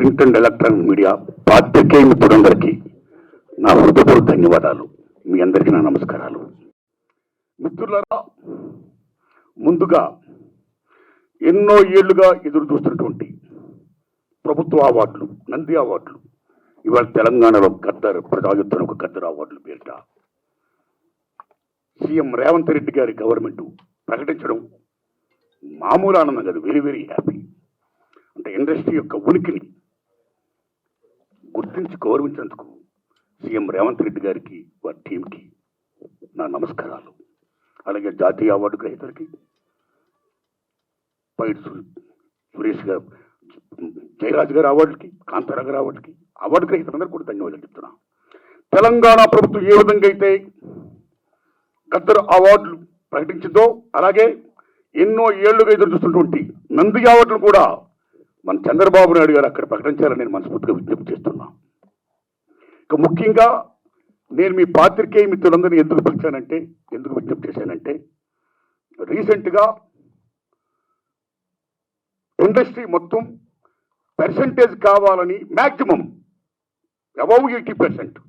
Print and electronic media పాత్రికేయ మిత్రులందరికీ నా హృదయపూర్వక ధన్యవాదాలు. మీ అందరికీ నా నమస్కారాలు. మిత్రులారా, ముందుగా ఎన్నో ఏళ్లుగా ఎదురు చూస్తున్నటువంటి ప్రభుత్వ అవార్డులు, నంది అవార్డులు, ఇవాళ తెలంగాణలో గద్దర్ ప్రజాయుద్ధం ఒక గద్దర్ అవార్డులు పేరిట సీఎం రేవంత్ రెడ్డి గారి గవర్నమెంట్ ప్రకటించడం మామూలు ఆనందం కాదు. Very very happy. అంటే ఇండస్ట్రీ యొక్క ఉనికిని గుర్తించి గౌరవించినందుకు సీఎం రేవంత్ రెడ్డి గారికి, వారి టీంకి నా నమస్కారాలు. అలాగే జాతీయ అవార్డు గ్రహీతలకి, పైడి సురేష్ గారు, జయరాజ్ గారి అవార్డులకి, కాంతారా గారి అవార్డులకి, అవార్డు గ్రహీతలందరూ కూడా ధన్యవాదాలు చెప్తున్నా. తెలంగాణ ప్రభుత్వం ఏ విధంగా అయితే గద్దర్ అవార్డులు ప్రకటించిందో, అలాగే ఎన్నో ఏళ్లుగా ఎదురు చూస్తున్నటువంటి నంది అవార్డులు కూడా మన చంద్రబాబు నాయుడు గారు అక్కడ ప్రకటించాలని నేను మనస్ఫూర్తిగా విజ్ఞప్తి చేస్తున్నా. ఇక ముఖ్యంగా నేను మీ పాత్రికేయ మిత్రులందరినీ ఎందుకు పిలిచానంటే, ఎందుకు విజ్ఞప్తి చేశానంటే, రీసెంట్గా ఇండస్ట్రీ మొత్తం పర్సంటేజ్ కావాలని మ్యాక్సిమం అబౌవ్ 80%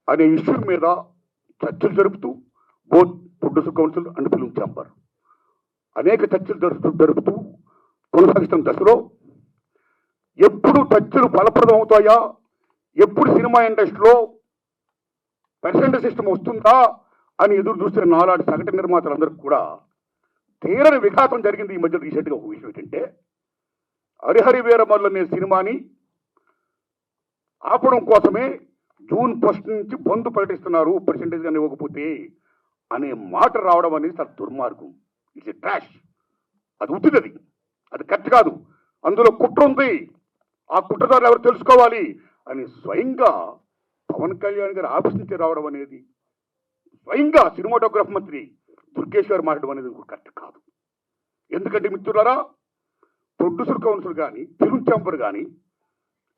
అనే ఇష్యూ మీద చర్చలు జరుపుతూ both producer council and film chamber అనేక చర్చలు జరుపుతూ కొనసాగిస్తున్న దశలో ఎప్పుడు చర్చలు ఫలప్రదం అవుతాయా, ఎప్పుడు సినిమా ఇండస్ట్రీలో పర్సెంటేజ్ సిస్టమ్ వస్తుందా అని ఎదురు చూస్తున్న నాలాంటి సగటు నిర్మాతలందరికీ కూడా తీరని విఘాతం జరిగింది. ఈ మధ్య రీసెంట్గా ఒక విషయం ఏంటంటే, హరిహరి వీరమల్లు అనే సినిమాని ఆపడం కోసమే జూన్ 1 నుంచి బంద్ ప్రకటిస్తున్నారు పర్సెంటేజ్ కానీ ఇవ్వకపోతే అనే మాట రావడం అనేది చాలా దుర్మార్గం. It's a trash. అది ఉత్తిది, అది కరెక్ట్ కాదు. అందులో కుట్ర ఉంది. ఆ కుట్రదారులు ఎవరు తెలుసుకోవాలి అని స్వయంగా పవన్ కళ్యాణ్ గారు ఆఫీస్ నుంచి రావడం అనేది, స్వయంగా సినిమాటోగ్రఫీ మంత్రి దుర్గేష్ గారు మాట్లాడడం అనేది కరెక్ట్ కాదు. ఎందుకంటే మిత్రులారా, ప్రొడ్యూసర్ కౌన్సిల్ కానీ, ఫిల్మ్ ఛాంబర్ కానీ,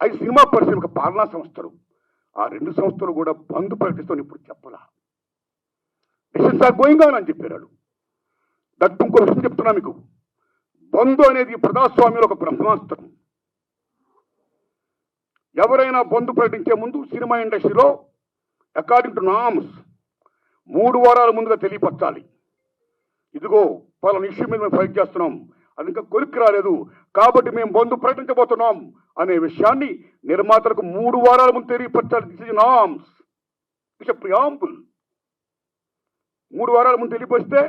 అవి సినిమా పరిశ్రమ పాలనా సంస్థలు, ఆ రెండు సంస్థలు కూడా బంద్ ప్రకటిస్తాను ఇప్పుడు చెప్పలా. డిసిషన్స్ ఆర్ గోయింగ్ ఆన్ అని చెప్పారు. దట్ ఇంకో విషయం చెప్తున్నా మీకు, బంద్ అనేది ప్రజాస్వామ్యంలో ఒక బ్రహ్మాస్త్రం. ఎవరైనా బంద్ ప్రకటించే ముందు సినిమా ఇండస్ట్రీలో అకార్డింగ్ టు నామ్స్ 3 వారాల ముందుగా తెలియపరచాలి. ఇదిగో పలానా ఇష్యూ మీద మేము ఫైట్ చేస్తున్నాం, అది ఇంకా కొలిక్కి రాలేదు కాబట్టి మేము బంద్ ప్రకటించబోతున్నాం అనే విషయాన్ని నిర్మాతలకు 3 వారాల ముందు తెలియపరచాలి. This is norms, it's a preamble. 3 వారాల ముందు తెలియపరిస్తే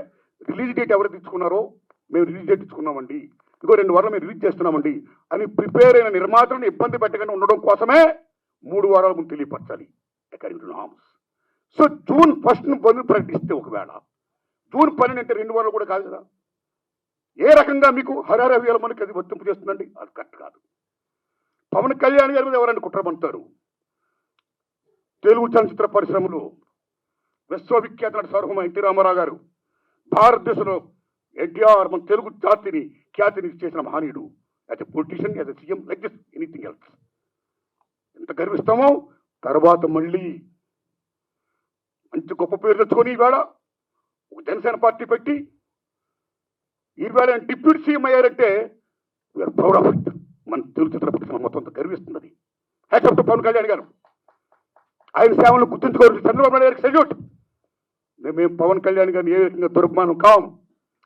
రిలీజ్ డేట్ ఎవరు తెచ్చుకున్నారో, మేము రిలీజ్ డేట్ ఇచ్చుకున్నామండి, ఇంకో 2 వారాలు మేము రిలీజ్ చేస్తున్నామండి అని ప్రిపేర్ అయిన నిర్మాతలను ఇబ్బంది పెట్టకుండా ఉండడం కోసమే 3 వారాల ముందు తెలియపరచాలి according to norms. So June 1 bandh ప్రకటిస్తే, ఒకవేళ జూన్ 12 అంటే 2 వారాలు కూడా కాదు కదా, ఏ రకంగా మీకు హరిహర వీరమల్లుకి అది వర్తింపు చేస్తుందండి? అది కరెక్ట్ కాదు. పవన్ కళ్యాణ్ గారి మీద ఎవరైనా కుట్రమంటారు. తెలుగు చలనచిత్ర పరిశ్రమలో విశ్వవిఖ్యాత నట సార్వభౌమ ఎన్టీ రామారావు గారు భారతదేశంలో ఎన్టీఆర్ మన తెలుగు జాతిని ఖ్యాతిని చేసిన మహనీయుడు. As a politician, as a CM, like this anything else. ఎంత గర్విస్తామో. తర్వాత మళ్ళీ మంచి గొప్ప పేరు తెచ్చుకొని ఈవేళ ఒక జనసేన పార్టీ పెట్టి ఈవేళ డిప్యూటీ సీఎం అయ్యారంటే వీఆర్ ప్రౌడ్ ఆఫ్ ఇట్. మన తెలుగు చిత్ర పరిశ్రమ మొత్తం అంతా గర్విస్తున్నది. Hats off to Pawan Kalyan garu. ఆయన సేవలను గుర్తుంచుకోవాలి. చంద్రబాబు నాయుడు గారికి సెల్యూట్. మేము పవన్ కళ్యాణ్ గారిని ఏ రకంగా దుర్మానం కాం,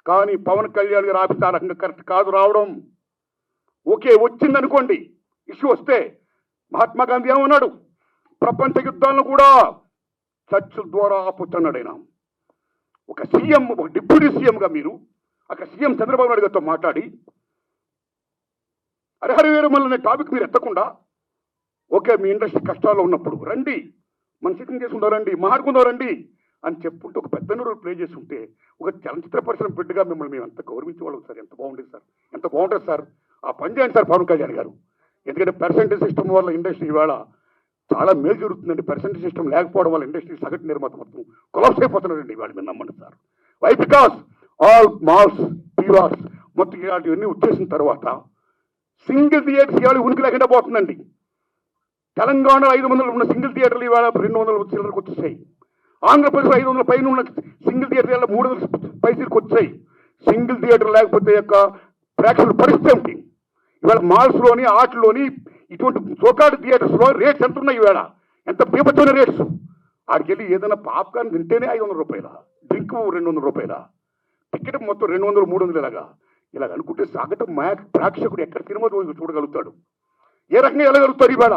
కానీ పవన్ కళ్యాణ్ గారు ఆఫీస్ ఆ రకంగా కరెక్ట్ కాదు రావడం. ఓకే, వచ్చిందనుకోండి, ఇష్యూ వస్తే మహాత్మా గాంధీ ఏమన్నాడు, ప్రపంచ యుద్ధాలను కూడా చర్చల ద్వారా ఆపుతున్నాడు ఆయన. ఒక సీఎం, ఒక డిప్యూటీ సీఎంగా మీరు అక్కడ సీఎం చంద్రబాబు నాయుడు గారితో మాట్లాడి హరిహర వీరమల్లు అనే టాపిక్ మీరు ఎత్తకుండా, ఓకే మీ ఇండస్ట్రీ కష్టాల్లో ఉన్నప్పుడు రండి, మనం సిట్టింగ్ చేసుకుందాం రండి, మాట్లాడుకుందాం రండి అని చెప్పుకుంటూ ఒక పెద్ద రోల్ ప్లే చేసి ఉంటే, ఒక చలనచిత్ర పరిశ్రమ బిడ్డగా మిమ్మల్ని మేము ఎంత గౌరవించేవాళ్ళం సార్. ఎంత బాగుండేది సార్, ఎంత బాగుంటుంది సార్. ఆ పని చేయండి సార్ పవన్ కళ్యాణ్ గారు. ఎందుకంటే పర్సెంటేజ్ సిస్టమ్ వల్ల ఇండస్ట్రీ ఇవాళ చాలా మేలు జరుగుతుందండి. పర్సెంటేజ్ సిస్టమ్ లేకపోవడం వల్ల ఇండస్ట్రీ సగటు నిర్మాత మొత్తం కొలాప్స్ అయిపోతున్నారండి ఇవాళ. మీరు నమ్మండి sir. Why? Because all malls, PVRs మొత్తం ఇలాంటివన్నీ వచ్చేసిన తర్వాత సింగిల్ థియేటర్స్ ఇవాళ ఉనికి లేకుండా పోతుందండి. తెలంగాణ 500 ఉన్న సింగిల్ థియేటర్లు ఇవాళ 200 చిల్లరకు వచ్చేసాయి. ఆంధ్రప్రదేశ్ 500 పైన ఉన్న సింగిల్ థియేటర్ 300 పైసలకు వచ్చాయి. సింగిల్ థియేటర్ లేకపోతే యొక్క ప్రేక్షకులు పరిస్థితి ఏమిటి? ఇవాళ మాల్స్లోని ఆటల్లోని ఇటువంటి సోకాడు థియేటర్స్లో రేట్స్ ఎంత ఉన్నాయి ఇవాళ, ఎంత పీపచ్చమైన రేట్స్. ఆడికి వెళ్ళి ఏదైనా పాప్కార్న్ తింటేనే 500 రూపాయల, డ్రింక్ 200 రూపాయల, టికెట్ మొత్తం 200, 300 ఇలాగ అనుకుంటే సగటు ప్రేక్షకుడు ఎక్కడ సినిమా చూడగలుగుతాడు? ఏ రకంగా వెళ్ళగలుగుతారు? ఇవాళ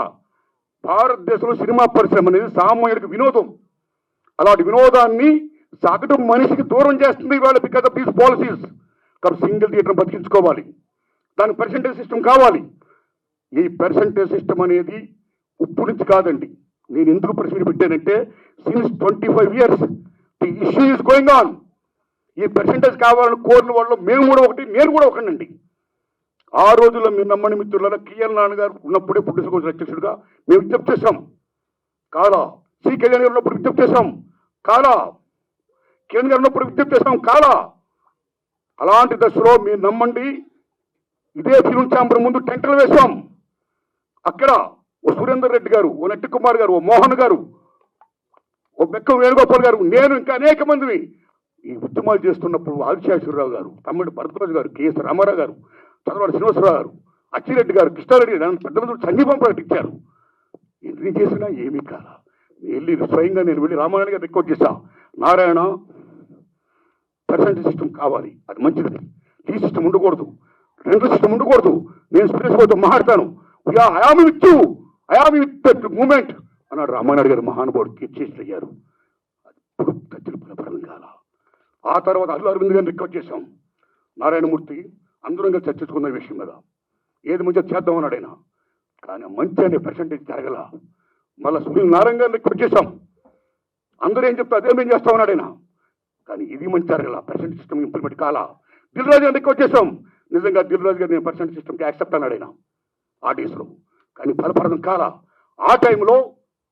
భారతదేశంలో సినిమా పరిశ్రమ అనేది సామాన్యుడికి వినోదం. అలాంటి వినోదాన్ని సగటు మనిషికి దూరం చేస్తుంది ఇవాళ బికాస్ ఆఫ్ దీస్ పాలసీస్. కాబట్టి సింగిల్ థియేటర్ బతికించుకోవాలి, దానికి పర్సెంటేజ్ సిస్టమ్ కావాలి. ఈ పర్సెంటేజ్ సిస్టమ్ అనేది ఇప్పుడు నుంచి కాదండి. నేను ఎందుకు ప్రశ్న పెట్టానంటే since 25 years the issue is going on. ఈ పర్సెంటేజ్ కావాలని కోరిన వాళ్ళు మేము కూడా ఒకటి, నేను కూడా ఒకటండి. ఆ రోజుల్లో మీరు నమ్మని మిత్రుల కిఎల్ నాన్నగారు ఉన్నప్పుడే పుట్టిన కౌన్సిల్ అధ్యక్షుడిగా మేము విజ్ఞప్తి చేశాం కాలా, సి కళ్యాణ్ గారు ఉన్నప్పుడు విజ్ఞప్తి చేశాం కాలా, కిరణ్ గారు ఉన్నప్పుడు విజ్ఞప్తి చేశాం కాలా. అలాంటి దశలో మీరు నమ్మండి, ఇదే ఫిల్మ్ ఛాంబర్ ముందు టెంటలు వేశాం. అక్కడ ఓ సురేందర్ రెడ్డి గారు, ఓ నట్టి కుమార్ గారు, ఓ మోహన్ గారు, ఓ బెక్కం వేణుగోపాల్ గారు, నేను ఇంకా అనేక మందిని ఈ ఉద్యమాలు చేస్తున్నప్పుడు ఆదిశేషవరరావు గారు, తమ్ముడు భరద్వాజ్ గారు, కెఎస్ రామారావు గారు, చంద్రబాబు శ్రీనివాసరావు గారు, అచ్చిరెడ్డి గారు, కృష్ణారెడ్డి గారు పెద్ద మంది సంఘీపం ప్రకటించారు. ఎన్ని చేసినా ఏమీ కాల. స్వయంగా నేను వెళ్ళి రామారాయణ గారు రిక్వెస్ట్ చేశాను, నారాయణ పర్సెంటేజ్ సిస్టమ్ కావాలి, అది మంచిది, ఈ సిస్టమ్ ఉండకూడదు, రెండు సిస్టమ్ ఉండకూడదు, నేను స్పీచ్ పోతే మాట్లాడతాను, I am with you, I am with that moment అన్నాడు రామారాయణ గారు. మహానుభావుడు చేసి అయ్యారు. అది తచ్చులు ఫలం కాల. ఆ తర్వాత అల్లు అరవింద్ గారిని రిక్వెస్ట్ చేశాం, నారాయణమూర్తి అందరం కలిసి చర్చించుకున్న విషయం మీద ఏది మంచిగా చేద్దాం అన్నాడు ఆయన. కానీ మంచి అనే పర్సెంటేజ్ జరగల. మళ్ళీ సునీల్ నారాయణ గారిని రిక్వెస్ట్ చేశాం, అందరూ ఏం చెప్తా అదే మేము చేస్తామన్నాడు ఆయన. కానీ ఇది మంచి జరగల, పర్సెంటేజ్ సిస్టమ్ ఇంప్లిమెంట్ కాలా. దిల్ రాజు గారిని రిక్వెస్ట్ చేశాం, నిజంగా దిల్ రాజు గారు నేను పర్సెంటేజ్ సిస్టమ్కి యాక్సెప్ట్ అన్నాడు ఆయన ఆర్టీస్లో. కానీ ఫలప్రదం కాలా. ఆ టైంలో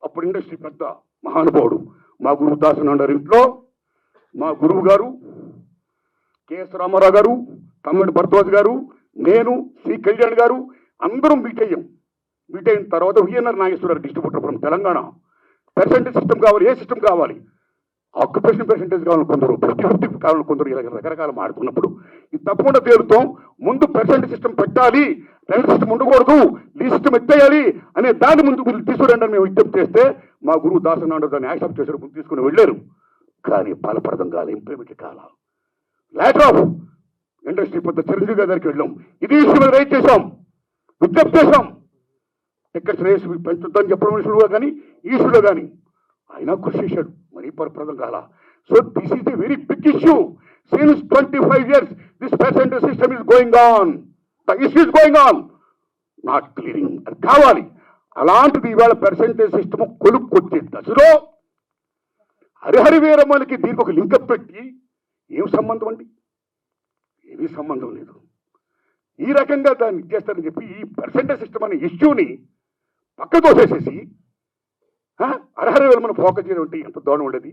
అప్పుడు ఇండస్ట్రీ పెద్ద మహానుభావుడు మా గురువు దాసనాండారు ఇంట్లో మా గురువు గారు కెఎస్ రామారావు గారు, తమ్ముడు భరద్వాజ్ గారు, నేను, సి కళ్యాణ్ గారు అందరం మీట్ అయ్యాం. మీట్ అయిన తర్వాత VNR Nageswara Rao distributor from Telangana, percentage system కావాలి, ఏ సిస్టమ్ కావాలి, ఆక్యుపేషన్ పర్సెంటేజ్ కావాలి కొందరు, 50-50 కావాలి కొందరు, ఇలా రకరకాలు మాడుతున్నప్పుడు ఇది తప్పకుండా తేలుతాం. ముందు పర్సెంటేజ్ సిస్టమ్ పెట్టాలి, రెంట్ సిస్టమ్ ఉండకూడదు, ఈ సిస్టమ్ ఎత్తేయాలి అనే దాని ముందు మీరు తీసుకురండి అని మేము విజ్ఞప్తి చేస్తే మా గురువు దాసనాండ దాన్ని యాక్సెప్ట్ చేశారు, ముందు తీసుకుని వెళ్ళారు. కానీ ఫలప్రదం కాదు, ఇంప్లిమెంట్ కాల. ల్యాక్ ఆఫ్ ఇండస్ట్రీ పెద్ద చిరంజీవి గారి దగ్గరికి వెళ్ళాం, ఇది ఇష్యూ రైట్ చేశాం, విజ్ఞప్తి చేశాం, టికెట్స్ రేస్ పెంచుద్దని చెప్పడం ఇష్యూగా కానీ ఈ ఇష్యూలో కానీ ఆయన కృషి చేశాడు, మరీ ఫలప్రదం కాల. So this is a very big issue. Since 25 years this percentage system is going on, the issue is going on, not clearing. అది కావాలి. అలాంటిది ఇవాళ పర్సెంటేజ్ సిస్టమ్ కొలుక్కొచ్చే దశలో హరిహరి వీరమ్మలకి దీనికి ఒక లింకప్ పెట్టి ఏం సంబంధం అండి? ఏమీ సంబంధం లేదు. ఈ రకంగా దాన్ని ఇచ్చేస్తారని చెప్పి ఈ పర్సెంటేజ్ సిస్టమ్ అనే ఇష్యూని పక్క తోసేసేసి హరిహరి వీరమ్మని ఫోకస్ చేయడం అంటే ఎంత దారుణం ఉండేది.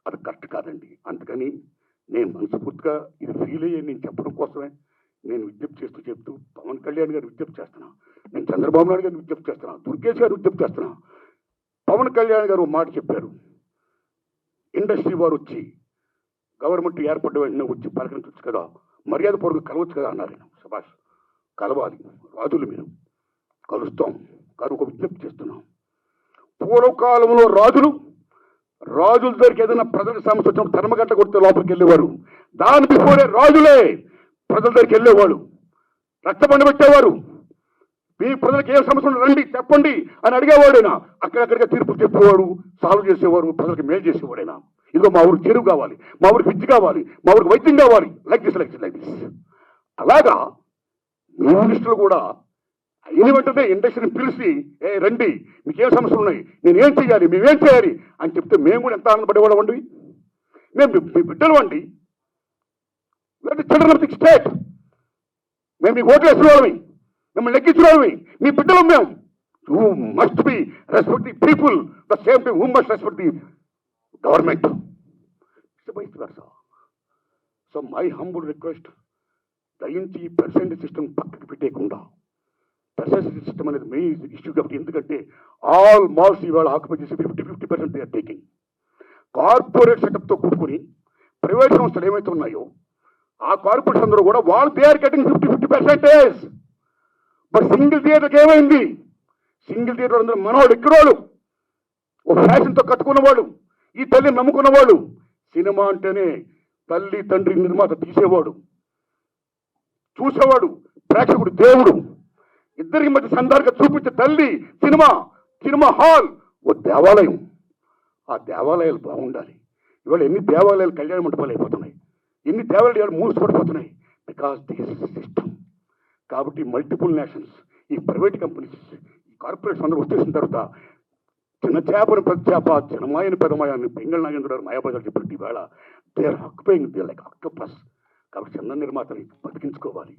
అది కరెక్ట్ కాదండి. అందుకని నేను మనస్ఫూర్తిగా ఇది ఫీల్ అయ్యే నేను చెప్పడం కోసమే నేను విజ్ఞప్తి చెప్తూ పవన్ కళ్యాణ్ గారు విజ్ఞప్తి చేస్తున్నా, నేను చంద్రబాబు నాయుడు గారిని విజ్ఞప్తి చేస్తున్నా, దుర్గేష్ గారు విజ్ఞప్తి చేస్తున్నా. పవన్ కళ్యాణ్ గారు మాట చెప్పారు, ఇండస్ట్రీ వారు వచ్చి గవర్నమెంట్ ఏర్పడ్డ వెంటనే వచ్చి పలకరించవచ్చు కదా, మర్యాద పూర్వకంగా కలవచ్చు కదా అన్నారు. సుభాష్ కలవాలి, రాజులు మీరు కలుస్తాం. కానీ ఒక విజ్ఞప్తి చేస్తున్నాం, పూర్వకాలంలో రాజుల దగ్గరికి ఏదైనా ప్రజల సమస్య వచ్చినప్పుడు ధర్మగంట కొడితే లోపలికి వెళ్ళేవారు. దాని బిఫోరే రాజులే ప్రజల దగ్గరికి వెళ్ళేవాడు, రక్తబండ పెట్టేవారు. మీ ప్రజలకు ఏం సమస్య రండి చెప్పండి అని అడిగేవాడైనా, అక్కడక్కడిగా తీర్పు చెప్పేవాడు, సాల్వ్ చేసేవారు, ప్రజలకు మేలు చేసేవాడైనా. ఇదిగో మా ఊరికి చెరువు కావాలి, మా ఊరికి విద్య కావాలి, మా ఊరికి వైద్యం కావాలి, లైక్ దిస్. అలాగా మినిస్టర్లు కూడా అయిన వెంటనే ఇండస్ట్రీని పిలిచి రండి మీకేం సమస్యలు ఉన్నాయి, నేనేం చేయాలి, మేమేం చేయాలి అని చెప్తే మేము కూడా ఎంత ఆనందపడేవాళ్ళం అండి. మేము మీ బిడ్డలు అండి, చిల్డ్రన్ ఆఫ్ ది స్టేట్, మేము మీకు ఓట్లు వేసిన వాళ్ళమి, మిమ్మల్ని లెక్కించిన వాళ్ళమి, మీ బిడ్డలు మేము. You must be respect the people the same time who must respect the government. So my humble request, దయించి పర్సెంటేజ్ సిస్టమ్ పక్కకి పెట్టేయకుండా, పర్సెంటేజ్ సిస్టమ్ అనేది మెయిన్ ఇష్యూ కాబట్టి. ఎందుకంటే ఆల్ మాల్స్ ఇవాళ ఆక్యుపై చేసి 50% దే ఆర్ టేకింగ్. కార్పొరేట్ సెటప్తో కూడుకుని ప్రైవేట్ సంస్థలు ఏమైతే ఉన్నాయో ఆ కార్పొరేట్స్ అందరూ కూడా వాళ్ళు దే ఆర్ గెటింగ్ 50% మరి సింగిల్ థియేటర్కి ఏమైంది? సింగిల్ థియేటర్ అందరూ మనవాడు ఎక్కడోళ్ళు, ఓ ఫ్యాషన్తో కట్టుకున్నవాడు, ఈ తల్లిని నమ్ముకున్నవాడు. సినిమా అంటేనే తల్లి తండ్రి నిర్మాత తీసేవాడు, చూసేవాడు ప్రేక్షకుడు దేవుడు. ఇద్దరికి మధ్య సందర్గా చూపించే తల్లి సినిమా, సినిమా హాల్ ఓ దేవాలయం. ఆ దేవాలయాలు బాగుండాలి. ఇవాళ ఎన్ని దేవాలయాలు కళ్యాణ మండపాలు అయిపోతున్నాయి, ఎన్ని దేవాలయాలు మూసిపడిపోతున్నాయి. Because this is system. కాబట్టి మల్టిపుల్ నేషన్స్, ఈ ప్రైవేట్ కంపెనీస్, ఈ కార్పొరేట్స్ అందరూ వచ్చేసిన తర్వాత చిన్న చేపను పెద్ద చేప, చిన్నమాయని పెదమాయాన్ని పింగళ నాగేంద్ర గారు మాయాబజార్ చెప్పినట్టు ఈవేళ they are occupying they like octopus. కాబట్టి చిన్న నిర్మాతని బతికించుకోవాలి,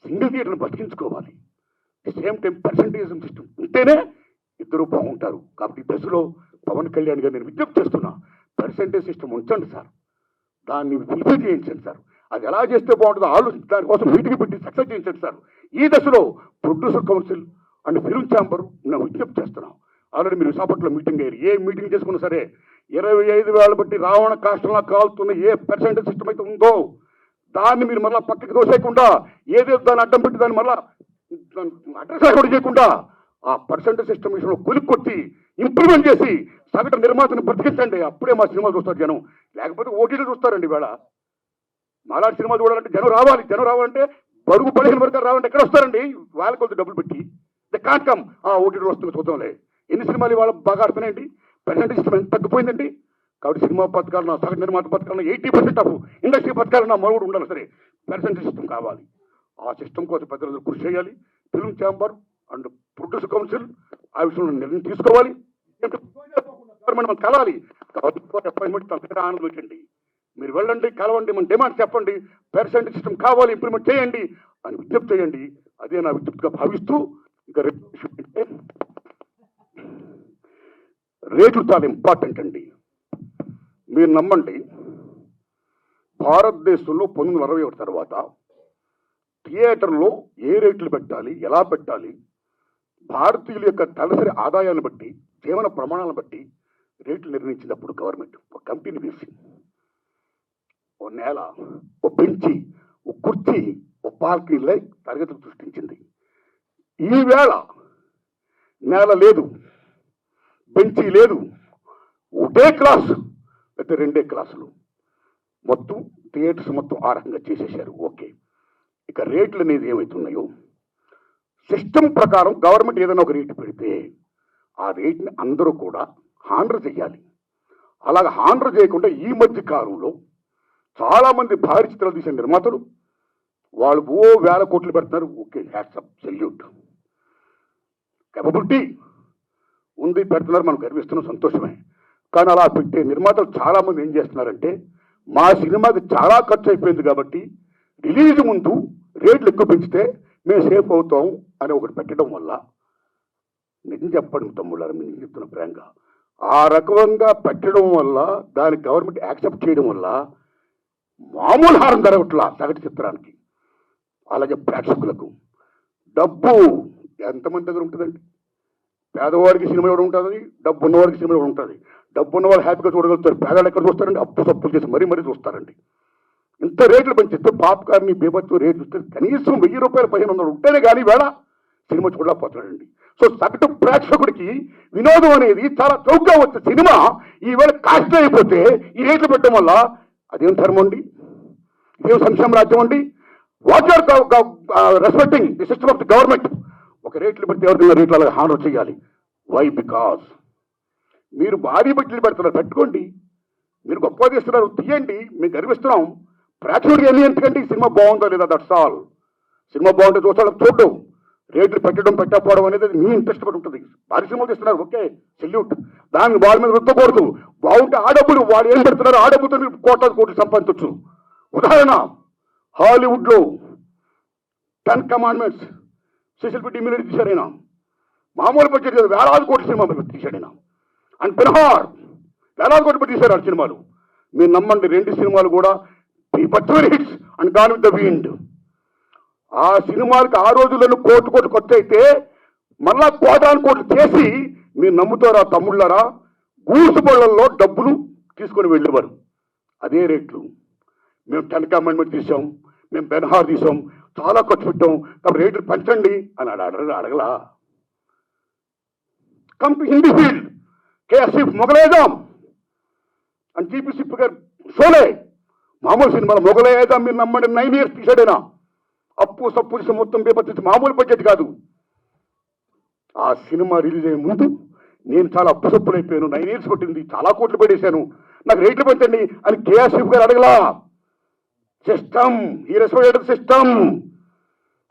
సింగిల్ థియేటర్ని బతికించుకోవాలి. సేమ్ టైం పర్సంటేజ్ సిస్టమ్ ఉంటేనే ఇద్దరు బాగుంటారు. కాబట్టి ఈ దశలో పవన్ కళ్యాణ్ గారు నేను విజ్ఞప్తి చేస్తున్నా, పర్సంటేజ్ సిస్టమ్ ఉంచండి సార్, దాన్ని ఫుల్ఫిల్ చేయించండి సార్. అది ఎలా చేస్తే బాగుంటుందో ఆలోచించి దానికోసం మీటింగ్ పెట్టి సక్సెస్ చేయించండి సార్. ఈ దశలో producer council and film chamber నేను విజ్ఞప్తి చేస్తున్నాం. ఆల్రెడీ మీరు విశాఖపట్నంలో మీటింగ్ అయ్యారు. ఏ మీటింగ్ చేసుకున్నా సరే 25,000 బట్టి రావణ కాష్టంలా కాలుతున్న ఏ పర్సెంటేజ్ సిస్టమ్ అయితే ఉందో దాన్ని మీరు మళ్ళీ పక్కకి దోసేయకుండా, ఏదో దాన్ని అడ్డం పెట్టి దాన్ని మళ్ళీ అడ్రస్ కూడా చేయకుండా ఆ పర్సెంటేజ్ సిస్టమ్ విషయంలో కొలిక్కొట్టి ఇంప్లిమెంట్ చేసి సగటు నిర్మాతను బ్రతికించండి. అప్పుడే మా సినిమాలు చూస్తారు జనం, లేకపోతే ఓటీలు చూస్తారండి. వేళ మాలాంటి సినిమాలు చూడాలంటే జనం రావాలి. జనం రావాలంటే బరుగు 15 వర్గాలు రావాలంటే ఎక్కడ వస్తారండి? వాళ్ళ కొద్ది డబ్బులు పెట్టి ద కాంట్ కమ్. ఆ ఓటీలు వస్తుంది చూద్దాంలే. ఎన్ని సినిమాలు ఇవాళ బాగా ఆడుతున్నాయండి? పర్సెంటేజ్ సిస్టమ్ ఎంత తగ్గిపోయిందండి. కాబట్టి సినిమా పథకాలను, సగటు నిర్మాత పథకాలను 80% ఆఫ్ ఇండస్ట్రీ పథకాలను మరుగుడు ఉండాలి. సరే, పర్సెంటేజ్ సిస్టమ్ కావాలి. ఆ సిస్టమ్ కోసం పెద్దలు కృషి చేయాలి. Film chamber and producer council ఆ విషయంలో నిర్ణయం తీసుకోవాలి. గవర్నమెంట్ మనం కలవాలి. అపాయింట్మెంట్ తన ఆనందం పెట్టండి. మీరు వెళ్ళండి, కలవండి, మన డిమాండ్ చెప్పండి, పర్సెంటేజ్ సిస్టమ్ కావాలి, ఇంప్లిమెంట్ చేయండి అని విజ్ఞప్తి చేయండి. అదే నా విజ్ఞప్తిగా భావిస్తూ ఇంకా రేట్లు చాలా ఇంపార్టెంట్ అండి. మీరు నమ్మండి, భారతదేశంలో 1961 తర్వాత థియేటర్లో ఏ రేట్లు పెట్టాలి, ఎలా పెట్టాలి, భారతీయుల యొక్క తలసరి ఆదాయాన్ని బట్టి, జీవన ప్రమాణాలను బట్టి రేట్లు నిర్ణయించినప్పుడు గవర్నమెంట్ ఒక కంపెనీ వేసి ఓ నేల, ఓ బెంచి, ఓ కుర్చీ, ఓ పార్కింగ్లై తరగతులు సృష్టించింది. ఈవేళ నేల లేదు, బెంచీ లేదు, ఒకటే క్లాసు అయితే 2 క్లాసులు, మొత్తం థియేటర్స్ మొత్తం ఆ రకంగా చేసేసారు. ఓకే, ఇక రేట్లు అనేది ఏమవుతున్నాయో సిస్టమ్ ప్రకారం గవర్నమెంట్ ఏదైనా ఒక రేటు పెడితే ఆ రేట్ని అందరూ కూడా హాండర్ చేయాలి. అలాగ హాండర్ చేయకుండా ఈ మధ్య కాలంలో చాలామంది భారీ చిత్రాలు తీసే నిర్మాతలు వాళ్ళు ఓ 1000 కోట్లు పెడుతున్నారు. ఓకే, హ్యాట్సప్, సెల్యూట్, కేపబిలిటీ ఉంది, పెడుతున్నారు, మనం గర్విస్తున్నాం, సంతోషమే. కానీ అలా పెట్టే నిర్మాతలు చాలామంది ఏం చేస్తున్నారంటే, మా సినిమాకి చాలా ఖర్చు అయిపోయింది కాబట్టి రిలీజ్ ముందు రేట్లు ఎక్కువ పెంచితే మేము సేఫ్ అవుతాం అని ఒకటి పెట్టడం వల్ల, నిజం చెప్పండి తమ్ముళ్ళారు, నేను చెప్తున్న ప్రేంగా, ఆ రకంగా పెట్టడం వల్ల, దానికి గవర్నమెంట్ యాక్సెప్ట్ చేయడం వల్ల మామూలు హారం జరగట్లా సగటు చిత్రానికి. అలాగే ప్రేక్షకులకు డబ్బు ఎంతమంది దగ్గర ఉంటుందండి? పేదవాడికి సినిమా ఎవరు ఉంటుంది, డబ్బు ఉన్నవాడికి సినిమా ఎవరు ఉంటుంది. డబ్బు ఉన్నవాళ్ళు హ్యాపీగా చూడగలుగుతారు, పేదవాళ్ళు ఎక్కడ చూస్తారండి? అప్పు సప్పులు చేసి మరీ చూస్తారండి. ఇంత రేట్లు పెంచిస్తే పాప్కార్న్ బీభత్సం రేట్లు చూస్తే కనీసం 1000 రూపాయలు 1500 ఉంటేనే కానీ వేళ సినిమా చూడలేకపోతున్నాడండి. సో సగటు ప్రేక్షకుడికి వినోదం అనేది చాలా చౌకగా వచ్చే సినిమా ఈవేళ కాస్ట్ అయిపోతే ఈ రేట్లు పెట్టడం వల్ల అదేం ధర్మం అండి? ఇదేం సంక్షేమ రాజ్యం అండి? What are respecting the system of the government? ఒక రేట్లు పెడితే ఎవరికైనా రేట్లు అలాగే హానర్ చేయాలి. వై? బికాస్ మీరు భారీ బట్టలు పెడుతున్నారు, పెట్టుకోండి. మీరు గొప్ప తీస్తున్నారు, తీయండి, మేము గర్విస్తున్నాం. ప్రేక్షకుడికి ఎన్ని ఎందుకంటే సినిమా బాగుందో లేదా, దట్స్ ఆల్. సినిమా బాగుంటే చూస్తాడు, చూడడం. రేట్లు పెట్టడం పెట్టకపోవడం అనేది మీ ఇంట్రెస్ట్ పడి ఉంటుంది. భారీ సినిమాలు తీస్తున్నారు, ఓకే, సెల్యూట్. దాన్ని వాళ్ళ మీద రుద్దకూడదు. బాగుంటే ఆ డబ్బులు వాళ్ళు ఏం పెడుతున్నారు, ఆ డబ్బుతో మీరు కోట్లు సంపాదించవచ్చు. ఉదాహరణ, హాలీవుడ్లో 10 కమాండ్మెంట్స్ స్పెషల్ పెట్టి ఇమ్యూనిటీ తీశారైనా, మామూలు బడ్జెట్ వేలాది కోట్ల సినిమా తీశాడైనా. అండ్ పెన్హార్ వేలాది కోట్లు పెట్టి తీశారు ఆ సినిమాలు. మీరు నమ్మండి, 2 సినిమాలు కూడా బీభత్సమైన hits. And gone with the wind, ఆ సినిమాలకి ఆ రోజుల్లో కోట్లు ఖర్చు అయితే మళ్ళా కోట్లు చేసి మీరు నమ్ముతారా తమ్ముళ్ళారా? గూసుబళ్ళల్లో డబ్బులు తీసుకొని వెళ్ళేవారు. అదే రేట్లు. మేము 10 కమాండ్మెంట్ తీసాం, మేము బెన్హార్ తీసాం, చాలా ఖర్చు పెట్టాం కాబట్టి రేట్లు పెంచండి అని అడగలా. కమ్ టు హిందీ ఫీల్డ్, కేఎస్ఎఫ్ మొగలేదాం అని జీపీ గారు షోలే. మామూలు సినిమాలో మొగలేదాం మీరు నమ్మండి 9 years తీసాడైనా. అప్పు సప్పు మొత్తం పేపర్ మామూలు బడ్జెట్ కాదు. ఆ సినిమా రిలీజ్ అయ్యే ముందు నేను చాలా అప్పు సప్పుడైపోయాను, 9 years కొట్టింది, చాలా కోట్లు పడేశాను, నాకు రేట్లు పెంచండి అని కేఎస్ఎఫ్ గారు అడగలా. సిస్టమ్, ఈ రెస్పెక్టెడ్ సిస్టమ్.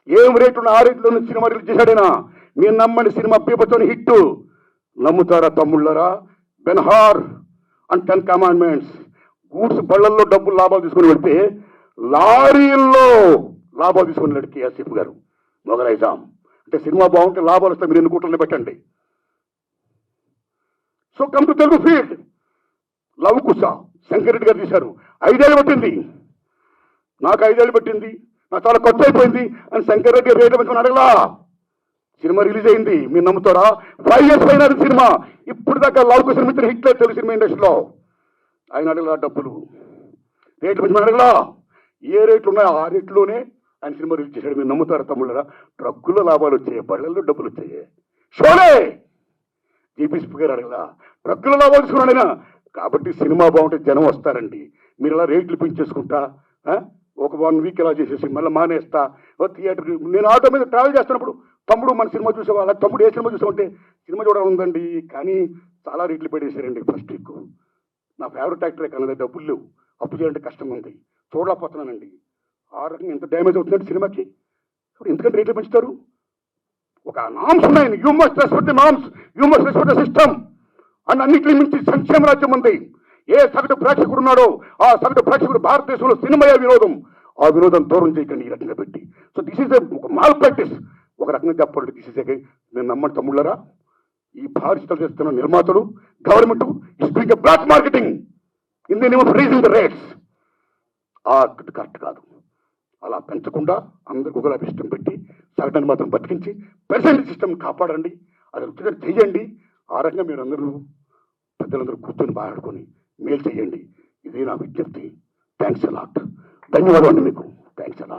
ఏం రేట్లు ఉన్న ఆ రేట్లో సినిమా రిలీజ్ చేశాడైనా. మీరు నమ్మని సినిమా పేపర్తోని హిట్. నమ్ముతారా తమ్ముళ్ళరా? Ben Hur and 10 Commandments. గూడ్స్ బళ్ళల్లో డబ్బులు లాభాలు తీసుకుని పెడితే లారీల్లో లాభాలు తీసుకుని వెళ్ళాడు కేఎస్ఎఫ్ గారు. మొగలైజాం అంటే సినిమా బాగుంటే లాభాలు వస్తే మీరు ఎన్ని కోట్లని పెట్టండి. So come to Telugu field. Lava Kusa Shankar Reddy garu తీశారు, 5 ఏళ్ళు పట్టింది. నాకు 5 ఏళ్ళు పట్టింది, నాకు చాలా ఖర్చు అయిపోయింది అని శంకర్ రెడ్డి రేట్లు పెంచుకుని అడగలా. సినిమా రిలీజ్ అయింది, మీరు నమ్ముతారా? 5 years పైన సినిమా. ఇప్పుడు దాకా లవ్ కుశ మిత్ర హిట్ లేదు తెలుగు సినిమా ఇండస్ట్రీలో. ఆయన అడగలా డబ్బులు, రేట్లు పెంచుకుని అడగలా. ఏ రేట్లు ఉన్నాయో ఆ రేట్లోనే ఆయన సినిమా రిలీజ్ చేశాడు. మీరు నమ్ముతారా తమ్ముళ్ళరా? ట్రక్కులో లాభాలు వచ్చాయి, బళ్ళల్లో డబ్బులు వచ్చాయి. షోలే జీపీ గారు అడగలా, ట్రక్కులో లాభాలు తీసుకున్నాడైనా. కాబట్టి సినిమా బాగుంటే జనం వస్తారండి. మీరు ఇలా రేట్లు పెంచేసుకుంటా ఒక 1 week ఇలా చేసేసి మళ్ళీ మానేస్తా. థియేటర్ నేను ఆటో మీద ట్రావెల్ చేస్తున్నప్పుడు తమ్ముడు మన సినిమా చూసేవాళ్ళ, తమ్ముడు ఏ సినిమా చూసామంటే సినిమా చూడాలి ఉందండి కానీ చాలా రేట్లు పెట్టేశారండి ఫస్ట్ వీక్. నా ఫేవరెట్ యాక్టరే కానీ డబ్బులు లేవు, అప్పు చేయాలంటే కష్టంగా ఉంది, చూడలేకపోతున్నానండి. ఆ రకంగా ఎంత డ్యామేజ్ అవుతుందండి సినిమాకి. ఇప్పుడు ఎందుకంటే రేట్లు పెంచుతారు? ఒక నామ్స్ ఉన్నాయి. You must respect the norms, you must respect the system. And అన్నింటి మించి సంక్షేమ రాజ్యం ఉంది. ఏ సగటు ప్రేక్షకుడు ఉన్నాడో ఆ సగటు ప్రేక్షకుడు భారతదేశంలో సినిమాయే వినోదం. ఆ వినోదం దూరం చేయకండి ఈ రకంగా పెట్టి. సో దిస్ ఈజ్ ఒక మాల్ ప్రాక్టీస్. ఒక రకంగా చెప్పాలంటే దిస్ ఈజ్ నేను నమ్మని తమ్ముళ్ళరా, ఈ భారతీయులు చేస్తున్న నిర్మాతలు government is doing black marketing in the name of raising the rates. ఆ కరెక్ట్ కాదు. అలా పెంచకుండా అందరికి ఒకలా ఇష్టం పెట్టి సగటుని మాత్రం బతికించి పెర్సెంట్ సిస్టమ్ కాపాడండి. అది రుచిగా చెయ్యండి. ఆ రకంగా మీరు అందరూ పెద్దలందరూ కూర్చొని మాట్లాడుకొని మేలు చేయండి. ఇది నా విజ్ఞప్తి. Thanks a lot. ధన్యవాదాలు మీకు. Thanks a lot.